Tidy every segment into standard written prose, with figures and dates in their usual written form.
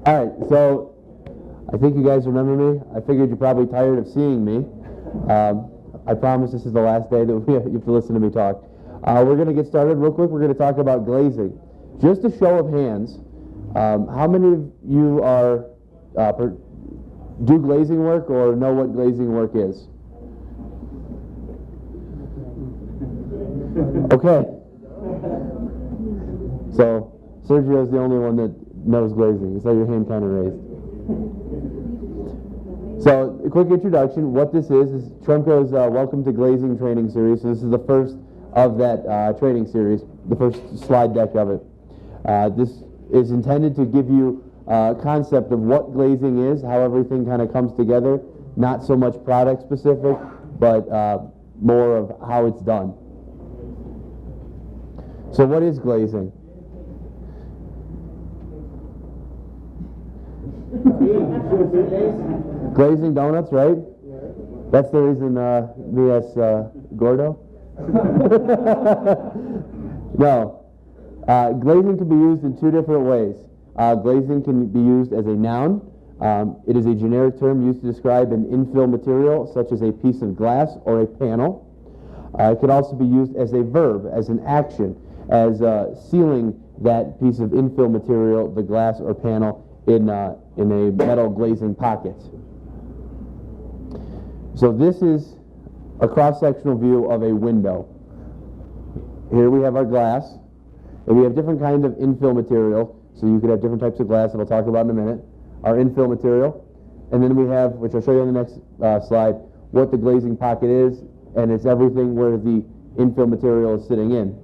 All right, so I think you guys remember me. I figured you're probably tired of seeing me. I promise this is the last day that you have to listen to me talk. We're going to get started real quick. We're going to talk about glazing. Just a show of hands, how many of you are do glazing work or know what glazing work is? Okay. So Sergio's the only one that knows glazing. You saw your hand kind of raised. So a quick introduction. What this is Tremco's Welcome to Glazing training series. So this is the first of that training series, the first slide deck of it. This is intended to give you a concept of what glazing is, how everything kind of comes together. Not so much product specific, but more of how it's done. So what is glazing? Glazing donuts, right? That's the reason me as Gordo? No. Glazing can be used in two different ways. Glazing can be used as a noun. It is a generic term used to describe an infill material, such as a piece of glass or a panel. It can also be used as a verb, as an action, as sealing that piece of infill material, the glass or panel, in a metal glazing pocket. So this is a cross-sectional view of a window. Here we have our glass, and we have different kinds of infill material, so you could have different types of glass that I'll talk about in a minute, our infill material, and then we have, which I'll show you on the next slide, what the glazing pocket is, and it's everything where the infill material is sitting in.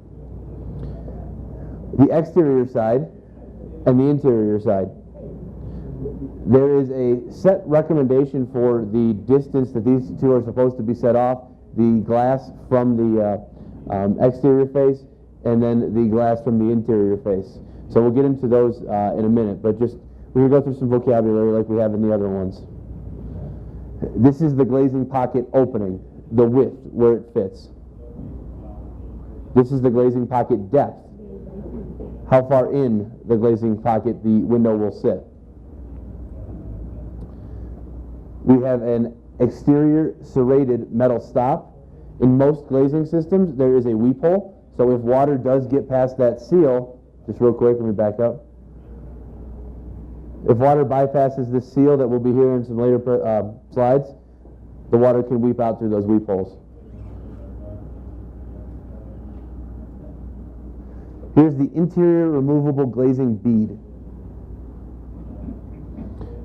The exterior side and the interior side. There is a set recommendation for the distance that these two are supposed to be set off, the glass from the exterior face and then the glass from the interior face. So we'll get into those in a minute, but just we're going to go through some vocabulary like we have in the other ones. This is the glazing pocket opening, the width, where it fits. This is the glazing pocket depth, how far in the glazing pocket the window will sit. We have an exterior serrated metal stop. In most glazing systems, there is a weep hole, so if water does get past that seal, just real quick, let me back up. If water bypasses this seal that we'll be here in some later slides, the water can weep out through those weep holes. Here's the interior removable glazing bead.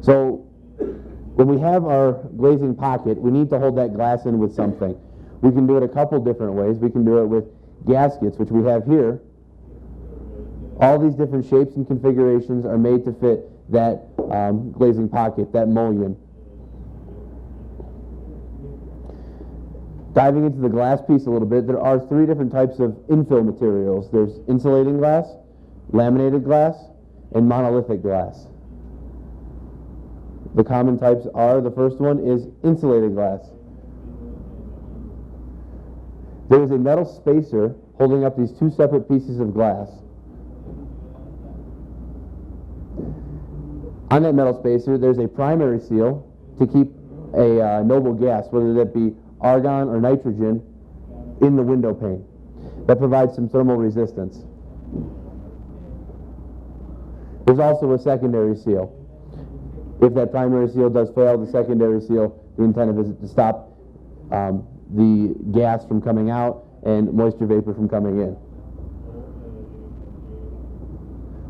So when we have our glazing pocket, we need to hold that glass in with something. We can do it a couple different ways. We can do it with gaskets, which we have here. All these different shapes and configurations are made to fit that glazing pocket, that mullion. Diving into the glass piece a little bit, there are three different types of infill materials. There's insulating glass, laminated glass, and monolithic glass. The common types are, the first one is insulated glass. There is a metal spacer holding up these two separate pieces of glass. On that metal spacer, there's a primary seal to keep a noble gas, whether that be argon or nitrogen, in the window pane. That provides some thermal resistance. There's also a secondary seal. If that primary seal does fail, the secondary seal, the intent of it is to stop the gas from coming out and moisture vapor from coming in.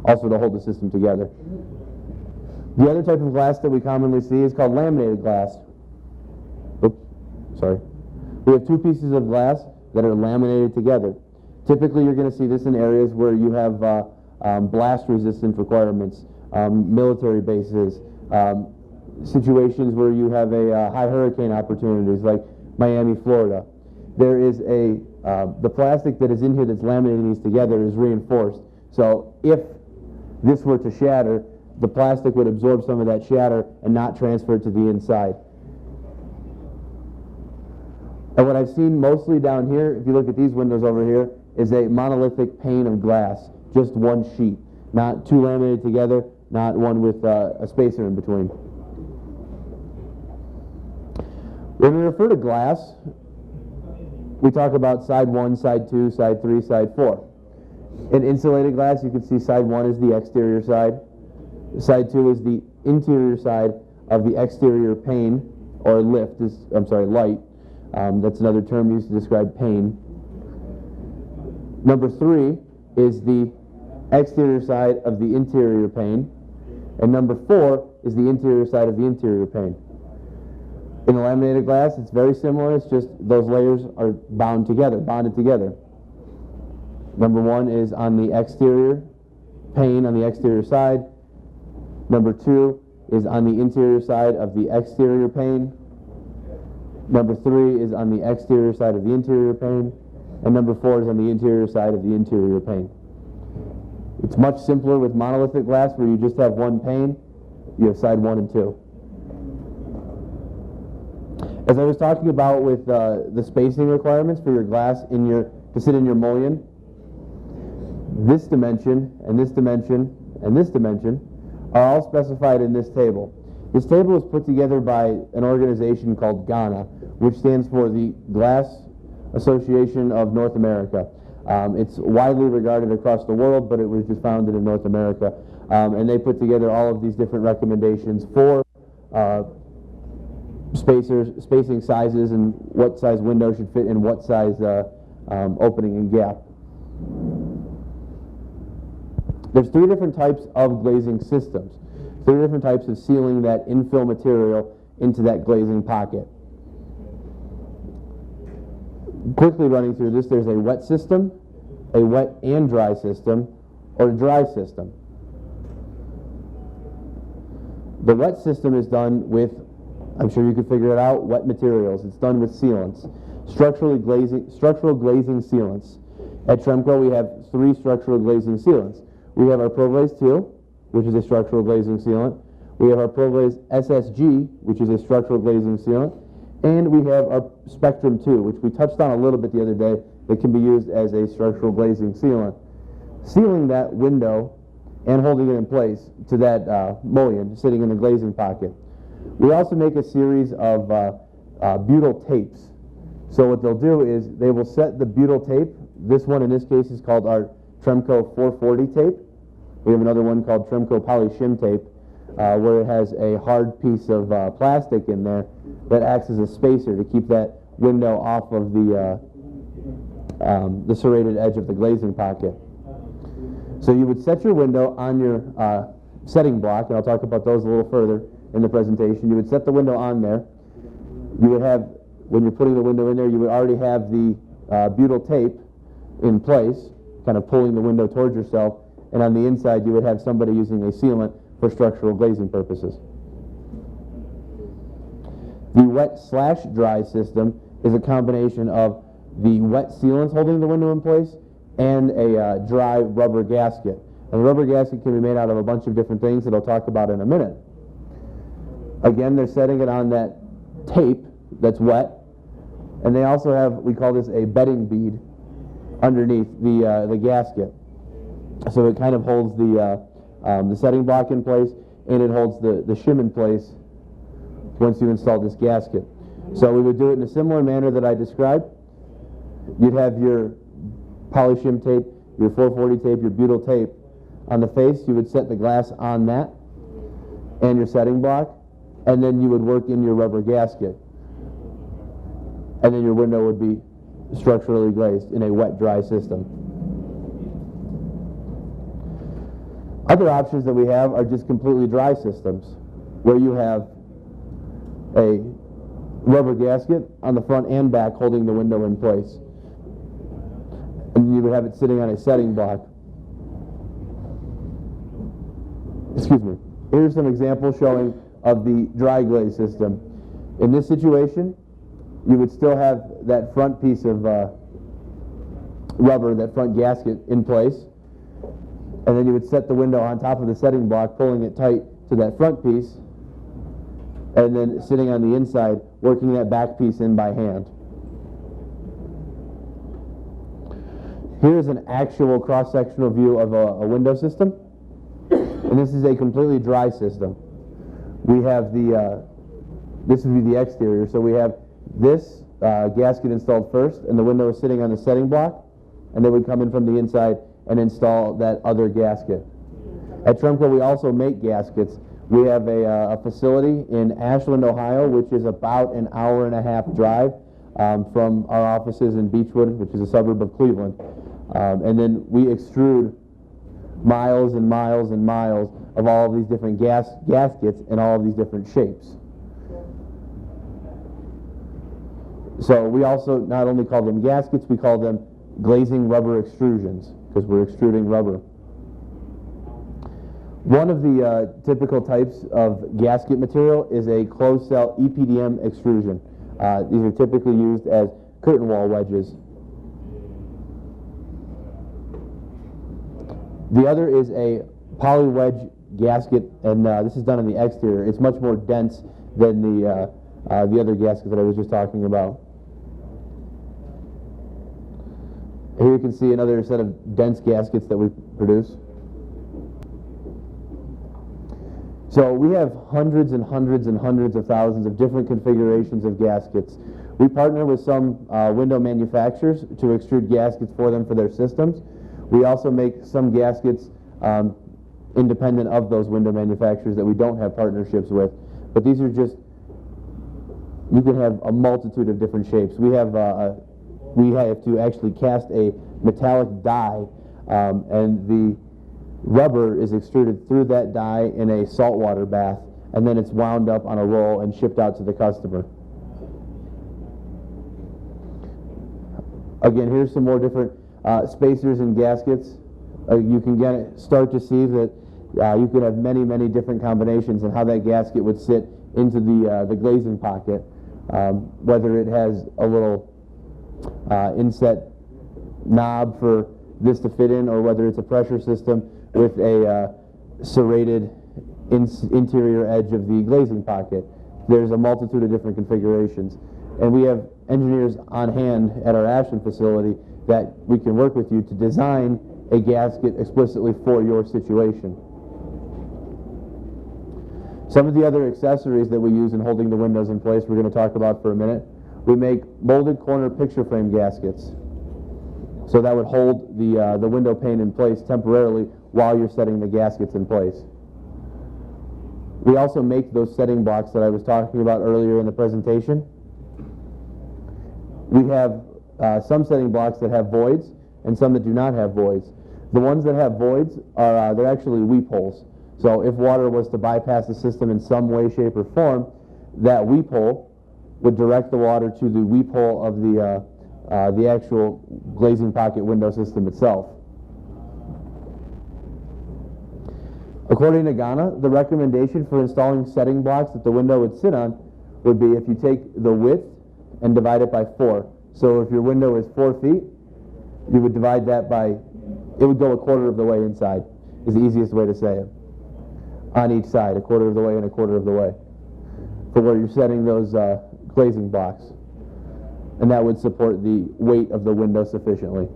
Also to hold the system together. The other type of glass that we commonly see is called laminated glass. Oops, sorry. We have two pieces of glass that are laminated together. Typically you're going to see this in areas where you have blast resistance requirements, military bases, situations where you have a high hurricane opportunities like Miami, Florida. There is the plastic that is in here that's laminating these together is reinforced. So if this were to shatter, the plastic would absorb some of that shatter and not transfer to the inside. And what I've seen mostly down here, if you look at these windows over here, is a monolithic pane of glass, just one sheet, not two laminated together, not one with a spacer in between. When we refer to glass, we talk about side 1, side 2, side 3, side 4. In insulated glass, you can see side 1 is the exterior side. Side 2 is the interior side of the exterior pane, or light. That's another term used to describe pane. Number 3 is the exterior side of the interior pane. And number 4 is the interior side of the interior pane. In the laminated glass, it's very similar. It's just those layers are bonded together. Number 1 is on the exterior pane on the exterior side. Number 2 is on the interior side of the exterior pane. Number 3 is on the exterior side of the interior pane. And number 4 is on the interior side of the interior pane. It's much simpler with monolithic glass where you just have one pane. You have side 1 and 2. As I was talking about with the spacing requirements for your glass to sit in your mullion, this dimension and this dimension and this dimension are all specified in this table. This table was put together by an organization called GANA, which stands for the Glass Association of North America. It's widely regarded across the world, but it was just founded in North America. And they put together all of these different recommendations for spacing sizes and what size window should fit in what size opening and gap. There's 3 different types of glazing systems. 3 different types of sealing that infill material into that glazing pocket. Quickly running through this, there's a wet system, a wet and dry system, or a dry system. The wet system is done with, I'm sure you could figure it out, wet materials. It's done with sealants, structural glazing sealants. At Tremco, we have 3 structural glazing sealants. We have our ProGlaze 2, which is a structural glazing sealant. We have our ProGlaze SSG, which is a structural glazing sealant. And we have our Spectrum 2, which we touched on a little bit the other day, that can be used as a structural glazing sealant. Sealing that window and holding it in place to that mullion sitting in the glazing pocket. We also make a series of butyl tapes. So what they'll do is they will set the butyl tape. This one in this case is called our Tremco 440 tape. We have another one called Tremco Poly Shim tape, where it has a hard piece of plastic in there that acts as a spacer to keep that window off of the serrated edge of the glazing pocket. So you would set your window on your setting block, and I'll talk about those a little further in the presentation. You would set the window on there. You would have, when you're putting the window in there, you would already have the butyl tape in place, kind of pulling the window towards yourself, and on the inside you would have somebody using a sealant for structural glazing purposes. The wet/dry system is a combination of the wet sealants holding the window in place and a dry rubber gasket. And the rubber gasket can be made out of a bunch of different things that I'll talk about in a minute. Again, they're setting it on that tape that's wet, and they also have, we call this a bedding bead underneath the gasket. So it kind of holds the setting block in place, and it holds the shim in place once you install this gasket. So we would do it in a similar manner that I described. You'd have your poly shim tape, your 440 tape, your butyl tape on the face. You would set the glass on that and your setting block, and then you would work in your rubber gasket. And then your window would be structurally glazed in a wet-dry system. Other options that we have are just completely dry systems, where you have a rubber gasket on the front and back holding the window in place. And you would have it sitting on a setting block. Excuse me. Here's some examples showing of the dry glaze system. In this situation, you would still have that front piece of rubber, that front gasket in place, and then you would set the window on top of the setting block, pulling it tight to that front piece, and then sitting on the inside, working that back piece in by hand. Here's an actual cross-sectional view of a window system. And this is a completely dry system. We have this would be the exterior, so we have this gasket installed first, and the window is sitting on the setting block, and they would come in from the inside and install that other gasket. At Tremco, we also make gaskets. We have a facility in Ashland, Ohio, which is about an hour-and-a-half drive from our offices in Beechwood, which is a suburb of Cleveland. And then we extrude miles and miles and miles of all of these different gaskets in all of these different shapes. So we also not only call them gaskets, we call them glazing rubber extrusions, because we're extruding rubber. One of the typical types of gasket material is a closed cell EPDM extrusion. These are typically used as curtain wall wedges. The other is a poly wedge gasket, and this is done on the exterior. It's much more dense than the other gasket that I was just talking about. Here you can see another set of dense gaskets that we produce. So we have hundreds and hundreds and hundreds of thousands of different configurations of gaskets. We partner with some window manufacturers to extrude gaskets for them for their systems. We also make some gaskets independent of those window manufacturers that we don't have partnerships with. But these are just, you can have a multitude of different shapes. We have to actually cast a metallic die, and the rubber is extruded through that die in a saltwater bath, and then it's wound up on a roll and shipped out to the customer. Again, here's some more different spacers and gaskets. You can start to see that you can have many, many different combinations and how that gasket would sit into the glazing pocket, whether it has a little inset knob for this to fit in, or whether it's a pressure system with a serrated interior edge of the glazing pocket. There's a multitude of different configurations. And we have engineers on hand at our Ashland facility that we can work with you to design a gasket explicitly for your situation. Some of the other accessories that we use in holding the windows in place we're going to talk about for a minute. We make molded corner picture frame gaskets. So that would hold the window pane in place temporarily while you're setting the gaskets in place. We also make those setting blocks that I was talking about earlier in the presentation. We have some setting blocks that have voids and some that do not have voids. The ones that have voids are they're actually weep holes. So if water was to bypass the system in some way, shape, or form, that weep hole would direct the water to the weep hole of the actual glazing pocket window system itself. According to Ghana, the recommendation for installing setting blocks that the window would sit on would be if you take the width and divide it by 4. So if your window is 4 feet, you would divide that by, it would go a quarter of the way inside, is the easiest way to say it. On each side, a quarter of the way and a quarter of the way, for where you're setting those glazing blocks. And that would support the weight of the window sufficiently.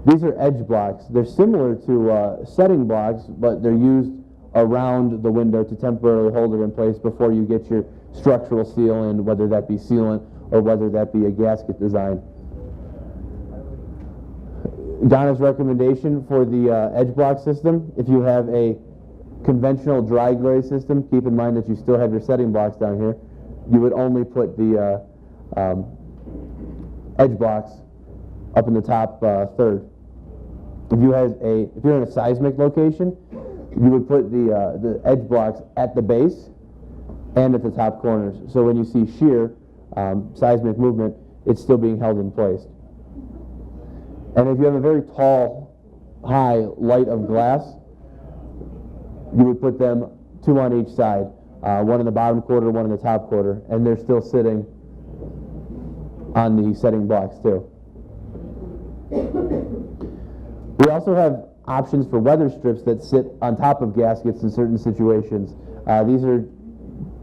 These are edge blocks. They're similar to setting blocks, but they're used around the window to temporarily hold it in place before you get your structural seal in, whether that be sealant or whether that be a gasket design. Ghana's recommendation for the edge block system, if you have a conventional dry glaze system, keep in mind that you still have your setting blocks down here, you would only put the edge blocks up in the top third. If you're in a seismic location, you would put the edge blocks at the base and at the top corners. So when you see shear, seismic movement, it's still being held in place. And if you have a very tall, high light of glass, you would put them 2 on each side, one in the bottom quarter, one in the top quarter, and they're still sitting on the setting blocks too. We also have options for weather strips that sit on top of gaskets in certain situations. These are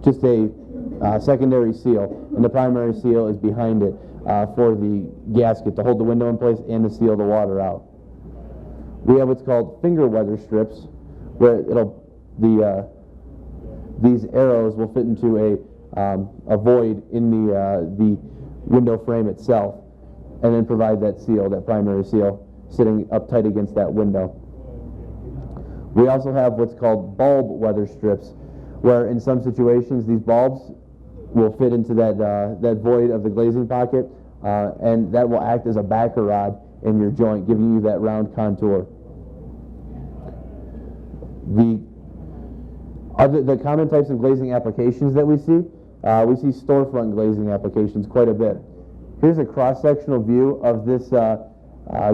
just a secondary seal, and the primary seal is behind it for the gasket to hold the window in place and to seal the water out. We have what's called finger weather strips. where these arrows will fit into a void in the window frame itself, and then provide that seal, that primary seal, sitting up tight against that window. We also have what's called bulb weather strips, where in some situations these bulbs will fit into that void of the glazing pocket, and that will act as a backer rod in your joint, giving you that round contour. The common types of glazing applications that we see storefront glazing applications quite a bit. Here's a cross-sectional view of this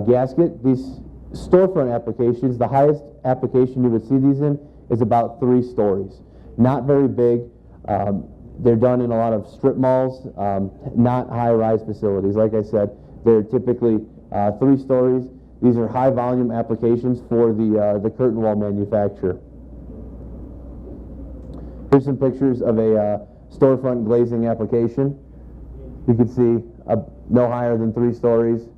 gasket. These storefront applications, the highest application you would see these in is about 3 stories. Not very big. They're done in a lot of strip malls, not high-rise facilities. Like I said, they're typically 3 stories. These are high-volume applications for the curtain wall manufacturer. Here's some pictures of a storefront glazing application. You can see no higher than 3 stories.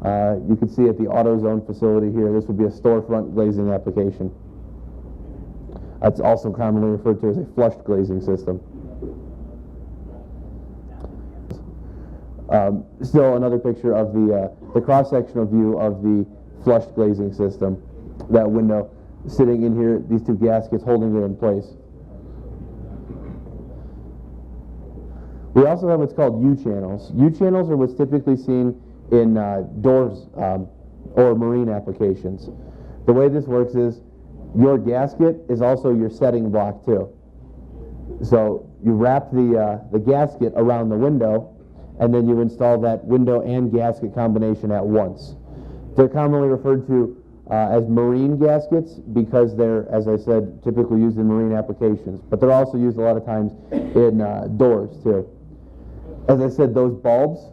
You can see at the AutoZone facility here, this would be a storefront glazing application. That's also commonly referred to as a flushed glazing system. Still another picture of the cross-sectional view of the flushed glazing system. That window sitting in here, these 2 gaskets holding it in place. We also have what's called U-channels. U-channels are what's typically seen in doors or marine applications. The way this works is your gasket is also your setting block too. So you wrap the gasket around the window, and then you install that window and gasket combination at once. They're commonly referred to as marine gaskets because they're, as I said, typically used in marine applications, but they're also used a lot of times in doors too. As I said, those bulbs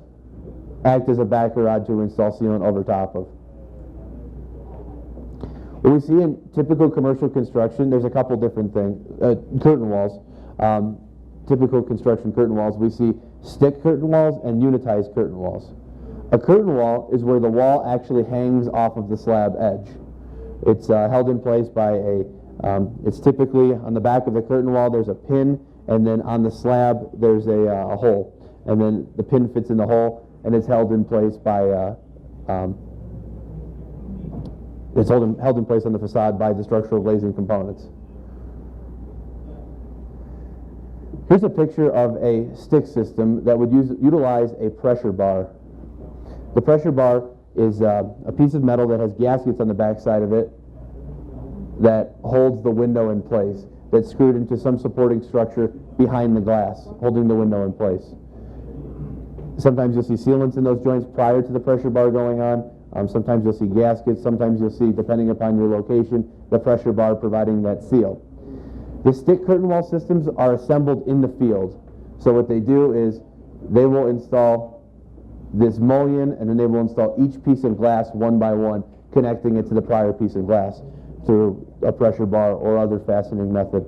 act as a backer rod to install sealant over top of. What we see in typical commercial construction, there's a couple different things. Curtain walls, typical construction curtain walls, we see stick curtain walls and unitized curtain walls. A curtain wall is where the wall actually hangs off of the slab edge. It's held in place by it's typically on the back of the curtain wall there's a pin, and then on the slab there's a hole. And then the pin fits in the hole, and it's held in place by held in place on the facade by the structural glazing components. Here's a picture of a stick system that would utilize a pressure bar. The pressure bar is a piece of metal that has gaskets on the back side of it that holds the window in place, that's screwed into some supporting structure behind the glass, holding the window in place. Sometimes you'll see sealants in those joints prior to the pressure bar going on. Sometimes you'll see gaskets. Sometimes you'll see, depending upon your location, the pressure bar providing that seal. The stick curtain wall systems are assembled in the field. So what they do is they will install this mullion, and then they will install each piece of glass one by one, connecting it to the prior piece of glass through a pressure bar or other fastening method.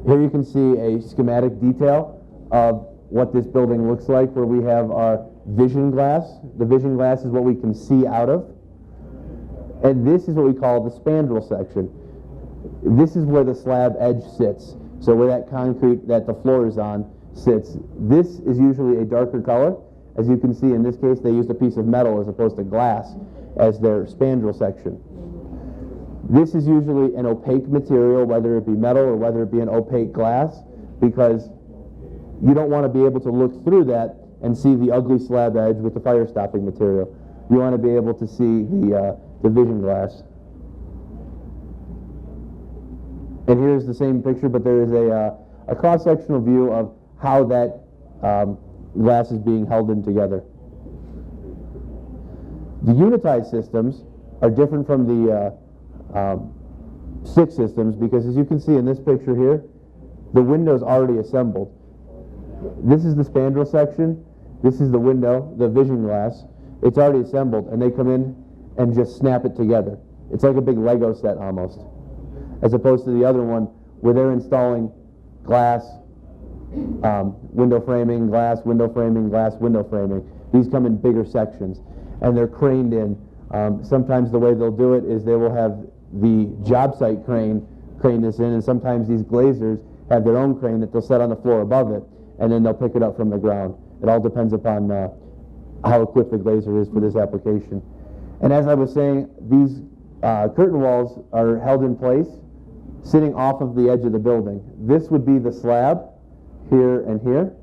Here you can see a schematic detail of what this building looks like, where we have our vision glass. The vision glass is what we can see out of. And this is what we call the spandrel section. This is where the slab edge sits. So where that concrete that the floor is on sits. This is usually a darker color. As you can see in this case, they used a piece of metal as opposed to glass as their spandrel section. This is usually an opaque material, whether it be metal or whether it be an opaque glass, because you don't want to be able to look through that and see the ugly slab edge with the fire stopping material. You want to be able to see the vision glass. And here's the same picture, but there is a cross-sectional view of how that glass is being held in together. The unitized systems are different from the stick systems because, as you can see in this picture here, the window's already assembled. This is the spandrel section. This is the window, the vision glass. It's already assembled, and they come in and just snap it together. It's like a big Lego set almost, as opposed to the other one where they're installing glass, window framing, glass, window framing, glass, window framing. These come in bigger sections, and they're craned in. Sometimes the way they'll do it is they will have the job site crane this in, and sometimes these glazers have their own crane that they'll set on the floor above it, and then they'll pick it up from the ground. It all depends upon how equipped the glazer is for this application. And as I was saying, these curtain walls are held in place sitting off of the edge of the building. This would be the slab here and here,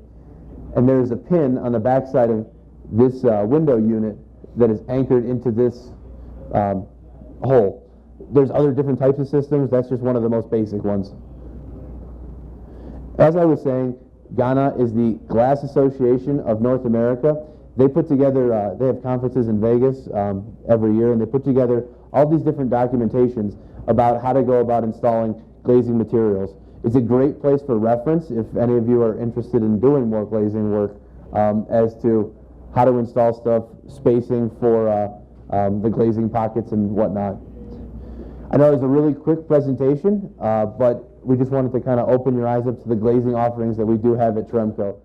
and there's a pin on the back side of this window unit that is anchored into this hole. There's other different types of systems. That's just one of the most basic ones. As I was saying, GANA is the Glass Association of North America. They put together, they have conferences in Vegas every year, and they put together all these different documentations about how to go about installing glazing materials. It's a great place for reference if any of you are interested in doing more glazing work as to how to install stuff, spacing for the glazing pockets and whatnot. I know it was a really quick presentation, but we just wanted to kind of open your eyes up to the glazing offerings that we do have at Tremco.